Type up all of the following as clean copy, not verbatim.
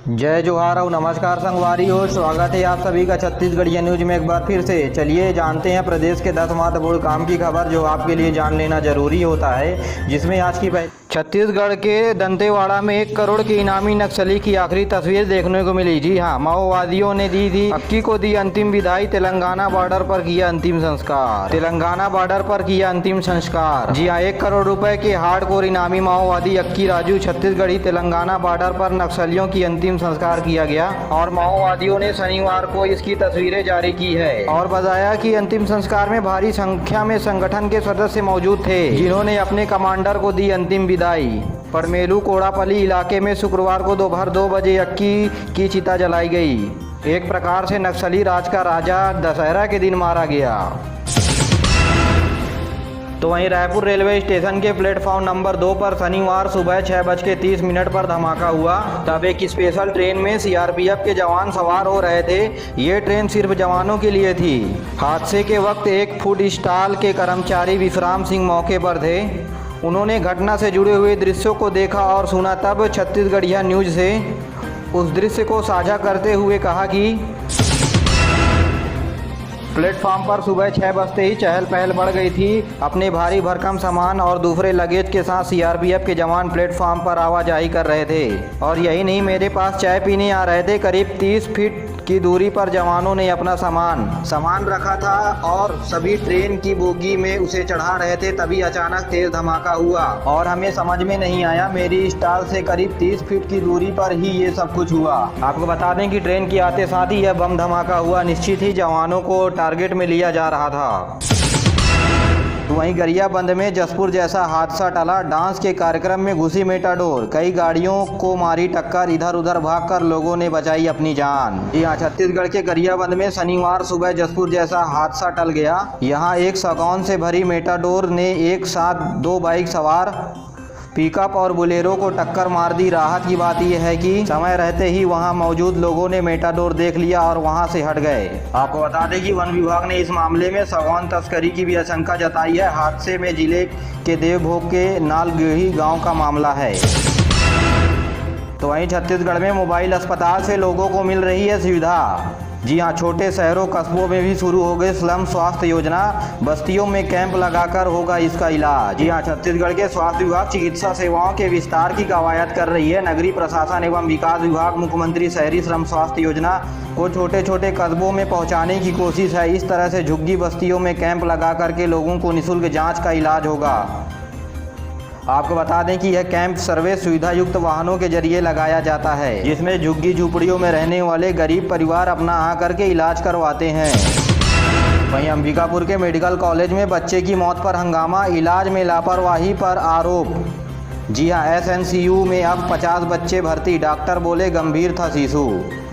जय जोहार और नमस्कार संगवारी हो। स्वागत है आप सभी का छत्तीसगढ़िया न्यूज में एक बार फिर से। चलिए जानते हैं प्रदेश के 10 महत्वपूर्ण काम की खबर जो आपके लिए जान लेना जरूरी होता है, जिसमें आज की छत्तीसगढ़ के दंतेवाड़ा में 1 करोड़ के इनामी नक्सली की आखिरी तस्वीर देखने को मिली। जी हां, माओवादियों ने दी थी अक्की को दी अंतिम विदाई। तेलंगाना बॉर्डर पर किया अंतिम संस्कार। तेलंगाना बॉर्डर पर किया अंतिम संस्कार। जी हां, 1 करोड़ रुपए के हार्डकोर इनामी माओवादी अक्की राजू छत्तीसगढ़ी तेलंगाना बॉर्डर पर नक्सलियों की अंतिम संस्कार किया गया और माओवादियों ने शनिवार को इसकी तस्वीरें जारी की है और बताया कि अंतिम संस्कार में भारी संख्या में संगठन के सदस्य मौजूद थे, जिन्होंने अपने कमांडर को दी अंतिम विदाई। परमेलू कोड़ापली इलाके में शुक्रवार को दोपहर 2 बजे अक्की की चिता जलाई गई। एक प्रकार से नक्सली राज का राजा दशहरा के दिन मारा गया। तो वहीं रायपुर रेलवे स्टेशन के प्लेटफॉर्म नंबर 2 पर शनिवार सुबह 6:30 पर धमाका हुआ। तब एक स्पेशल ट्रेन में सीआरपीएफ के जवान सवार हो रहे थे। ये ट्रेन सिर्फ जवानों के लिए थी। हादसे के वक्त एक फूड स्टॉल के कर्मचारी विश्राम सिंह मौके पर थे। उन्होंने घटना से जुड़े हुए दृश्यों को देखा और सुना। तब छत्तीसगढ़िया न्यूज से उस दृश्य को साझा करते हुए कहा कि प्लेटफॉर्म पर सुबह 6 बजते ही चहल पहल बढ़ गई थी। अपने भारी भरकम सामान और दूसरे लगेज के साथ सीआरपीएफ के जवान प्लेटफॉर्म पर आवाजाही कर रहे थे। और यही नहीं, मेरे पास चाय पीने आ रहे थे। करीब 30 फीट की दूरी पर जवानों ने अपना सामान रखा था और सभी ट्रेन की बोगी में उसे चढ़ा रहे थे। तभी अचानक तेज धमाका हुआ और हमें समझ में नहीं आया। मेरी स्टॉल से करीब 30 फीट की दूरी पर ही ये सब कुछ हुआ। आपको बता दें कि ट्रेन के आते साथ ही यह बम धमाका हुआ। निश्चित ही जवानों को टारगेट में लिया जा रहा था। वहीं गरियाबंद में जसपुर जैसा हादसा टला। डांस के कार्यक्रम में घुसी मेटाडोर, कई गाड़ियों को मारी टक्कर। इधर उधर भागकर लोगों ने बचाई अपनी जान। यहाँ छत्तीसगढ़ के गरियाबंद में शनिवार सुबह जसपुर जैसा हादसा टल गया। यहाँ एक सगौन से भरी मेटाडोर ने एक साथ 2 बाइक सवार पिकअप और बोलेरो को टक्कर मार दी। राहत की बात यह है कि समय रहते ही वहां मौजूद लोगों ने मेटाडोर देख लिया और वहां से हट गए। आपको बता दें कि वन विभाग ने इस मामले में सगौन तस्करी की भी आशंका जताई है। हादसे में जिले के देवभोग के नालगेही गांव का मामला है। तो वहीं छत्तीसगढ़ में मोबाइल अस्पताल से लोगों को मिल रही है सुविधा। जी हाँ, छोटे शहरों कस्बों में भी शुरू हो गए स्लम स्वास्थ्य योजना। बस्तियों में कैंप लगाकर होगा इसका इलाज। जी हाँ, छत्तीसगढ़ के स्वास्थ्य विभाग चिकित्सा सेवाओं के विस्तार की कवायद कर रही है। नगरीय प्रशासन एवं विकास विभाग मुख्यमंत्री शहरी श्रम स्वास्थ्य योजना को छोटे छोटे कस्बों में पहुंचाने की कोशिश है। इस तरह से झुग्गी बस्तियों में कैंप लगा करके लोगों को निःशुल्क जाँच का इलाज होगा। आपको बता दें कि यह कैंप सर्वे सुविधा युक्त वाहनों के जरिए लगाया जाता है, जिसमें झुग्गी झुपड़ियों में रहने वाले गरीब परिवार अपना आकर के इलाज करवाते हैं। वहीं अंबिकापुर के मेडिकल कॉलेज में बच्चे की मौत पर हंगामा, इलाज में लापरवाही पर आरोप। जी हां, एसएनसीयू में अब 50 बच्चे भर्ती, डॉक्टर बोले गंभीर था शिशु।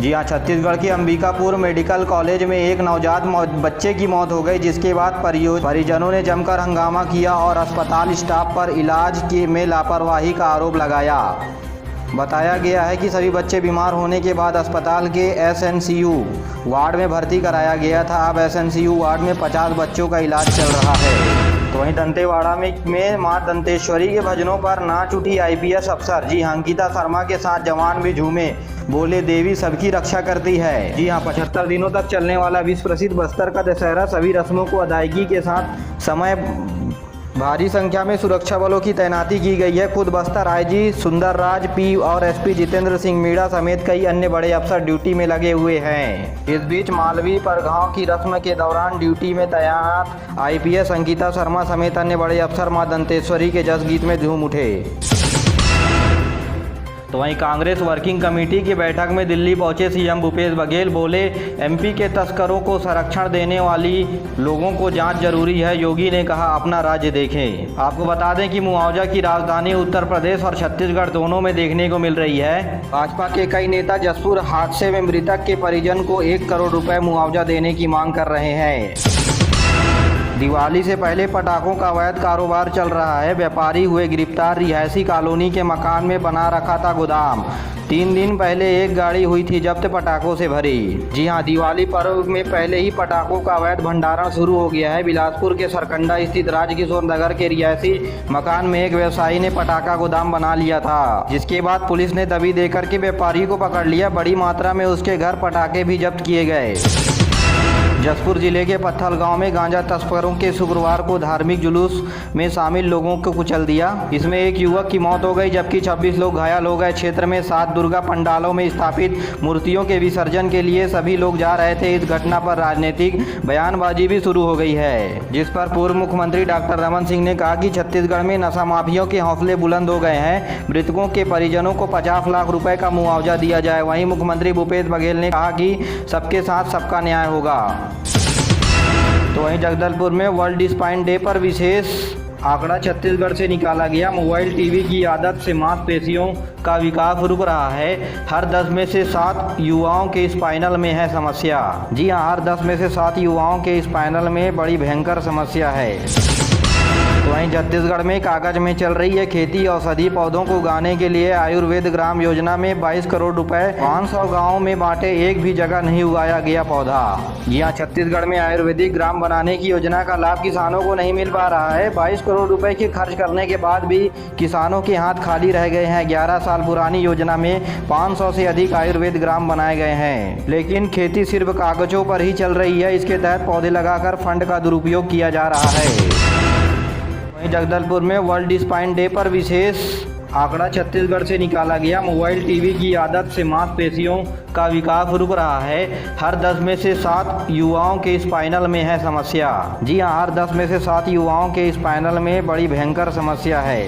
जी हां, छत्तीसगढ़ के अंबिकापुर मेडिकल कॉलेज में एक नवजात बच्चे की मौत हो गई, जिसके बाद परिजनों ने जमकर हंगामा किया और अस्पताल स्टाफ पर इलाज में लापरवाही का आरोप लगाया। बताया गया है कि सभी बच्चे बीमार होने के बाद अस्पताल के एसएनसीयू वार्ड में भर्ती कराया गया था। अब एसएनसीयू वार्ड में 50 बच्चों का इलाज चल रहा है। तो वहीं दंतेवाड़ा में मां दंतेश्वरी के भजनों पर नाच उठी आईपीएस अफसर। जी हाँ, अंकिता शर्मा के साथ जवान भी झूमे, बोले देवी सबकी रक्षा करती है। जी हाँ, 75 दिनों तक चलने वाला विश्व प्रसिद्ध बस्तर का दशहरा सभी रस्मों को अदायगी के साथ समय भारी संख्या में सुरक्षा बलों की तैनाती की गई है। खुद बस्तर आईजी सुंदर राज पी और एसपी जितेंद्र सिंह मीणा समेत कई अन्य बड़े अफसर ड्यूटी में लगे हुए हैं। इस बीच मालवी परगांव की रस्म के दौरान ड्यूटी में तैनात आईपीएस अंकिता शर्मा समेत अन्य बड़े अफसर मां दंतेश्वरी के जस गीत में झूम उठे। तो वहीं कांग्रेस वर्किंग कमेटी की बैठक में दिल्ली पहुंचे सीएम भूपेश बघेल। बोले एमपी के तस्करों को संरक्षण देने वाली लोगों को जांच जरूरी है। योगी ने कहा अपना राज्य देखें। आपको बता दें कि मुआवजा की राजधानी उत्तर प्रदेश और छत्तीसगढ़ दोनों में देखने को मिल रही है। भाजपा के कई नेता जसपुर हादसे में मृतक के परिजन को 1 करोड़ रुपए मुआवजा देने की मांग कर रहे हैं। दिवाली से पहले पटाखों का अवैध कारोबार चल रहा है। व्यापारी हुए गिरफ्तार। रिहायशी कॉलोनी के मकान में बना रखा था गोदाम। 3 दिन पहले एक गाड़ी हुई थी जब्त पटाखों से भरी। जी हां, दिवाली पर्व में पहले ही पटाखों का अवैध भंडारण शुरू हो गया है। बिलासपुर के सरकंडा स्थित राजकिशोर नगर के रिहायशी मकान में एक व्यवसायी ने पटाखा गोदाम बना लिया था, जिसके बाद पुलिस ने दबी देकर के व्यापारी को पकड़ लिया। बड़ी मात्रा में उसके घर पटाखे भी जब्त किए गए। जसपुर जिले के पत्थल गांव में गांजा तस्करों के शुक्रवार को धार्मिक जुलूस में शामिल लोगों को कुचल दिया। इसमें एक युवक की मौत हो गई जबकि 26 लोग घायल हो गए। क्षेत्र में 7 दुर्गा पंडालों में स्थापित मूर्तियों के विसर्जन के लिए सभी लोग जा रहे थे। इस घटना पर राजनीतिक बयानबाजी भी शुरू हो गई है, जिस पर पूर्व मुख्यमंत्री डॉक्टर रमन सिंह ने कहा कि छत्तीसगढ़ में नशा माफियों के हौसले बुलंद हो गए हैं। मृतकों के परिजनों को 50 लाख रुपए का मुआवजा दिया जाए। वहीं मुख्यमंत्री भूपेश बघेल ने कहा कि सबके साथ सबका न्याय होगा। तो वहीं जगदलपुर में वर्ल्ड स्पाइन डे पर विशेष आंकड़ा छत्तीसगढ़ से निकाला गया। मोबाइल टीवी की आदत से मांसपेशियों का विकास रुक रहा है। हर 10 में से 7 युवाओं के स्पाइनल में है समस्या। जी हां, हर 10 में से 7 युवाओं के स्पाइनल में बड़ी भयंकर समस्या है। तो वहीं छत्तीसगढ़ में कागज में चल रही है खेती। औषधि पौधों को उगाने के लिए आयुर्वेद ग्राम योजना में 22 करोड़ रुपए 500 गाँव में बांटे। एक भी जगह नहीं उगाया गया पौधा। यहाँ छत्तीसगढ़ में आयुर्वेदिक ग्राम बनाने की योजना का लाभ किसानों को नहीं मिल पा रहा है। 22 करोड़ रुपए की खर्च करने के बाद भी किसानों के हाथ खाली रह गए हैं। 11 साल पुरानी योजना में 500 से अधिक आयुर्वेद ग्राम बनाए गए हैं, लेकिन खेती सिर्फ कागजों पर ही चल रही है। इसके तहत पौधे लगाकर फंड का दुरुपयोग किया जा रहा है। जगदलपुर में वर्ल्ड स्पाइन डे पर विशेष आंकड़ा छत्तीसगढ़ से निकाला गया। मोबाइल टीवी की आदत से मांसपेशियों का विकास रुक रहा है। हर 10 में से 7 युवाओं के स्पाइनल में है समस्या। जी हां, हर 10 में से 7 युवाओं के स्पाइनल में बड़ी भयंकर समस्या है।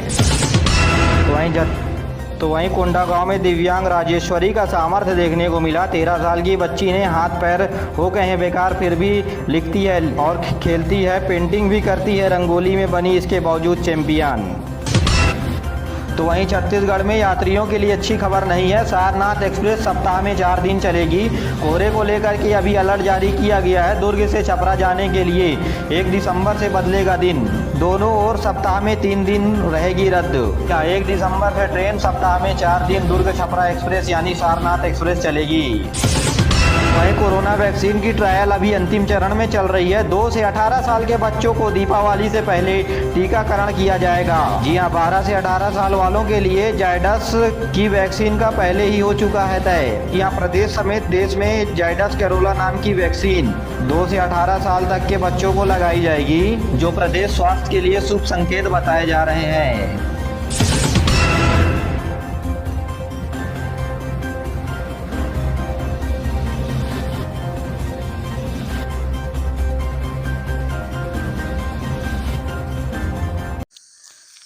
तो वहीं कोंडागांव में दिव्यांग राजेश्वरी का सामर्थ्य देखने को मिला। 13 साल की बच्ची ने हाथ पैर हो गए हैं बेकार, फिर भी लिखती है और खेलती है, पेंटिंग भी करती है, रंगोली में बनी इसके बावजूद चैंपियन। तो वहीं छत्तीसगढ़ में यात्रियों के लिए अच्छी खबर नहीं है। सारनाथ एक्सप्रेस सप्ताह में 4 दिन चलेगी। कोहरे को लेकर के अभी अलर्ट जारी किया गया है। दुर्ग से छपरा जाने के लिए 1 दिसंबर से बदलेगा दिन। दोनों ओर सप्ताह में 3 दिन रहेगी रद्द। 1 दिसंबर से ट्रेन सप्ताह में 4 दिन दुर्ग छपरा एक्सप्रेस यानी सारनाथ एक्सप्रेस चलेगी। वहीं कोरोना वैक्सीन की ट्रायल अभी अंतिम चरण में चल रही है। 2 से 18 साल के बच्चों को दीपावली से पहले टीकाकरण किया जाएगा। जी हां, 12 से 18 साल वालों के लिए जायडस की वैक्सीन का पहले ही हो चुका है तय। यहाँ प्रदेश समेत देश में जायडस कैरोला नाम की वैक्सीन 2 से 18 साल तक के बच्चों को लगाई जाएगी, जो प्रदेश स्वास्थ्य के लिए शुभ संकेत बताए जा रहे हैं।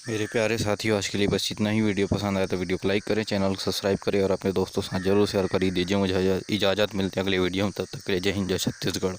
मेरे प्यारे साथियों, आज के लिए बस इतना ही। वीडियो पसंद आया तो वीडियो को लाइक करें, चैनल को सब्सक्राइब करें और अपने दोस्तों के साथ जरूर शेयर कर दीजिए। मुझे इजाज़त, मिलते हैं अगले वीडियो में। तब तक के लिए जय हिंद, जय छत्तीसगढ़।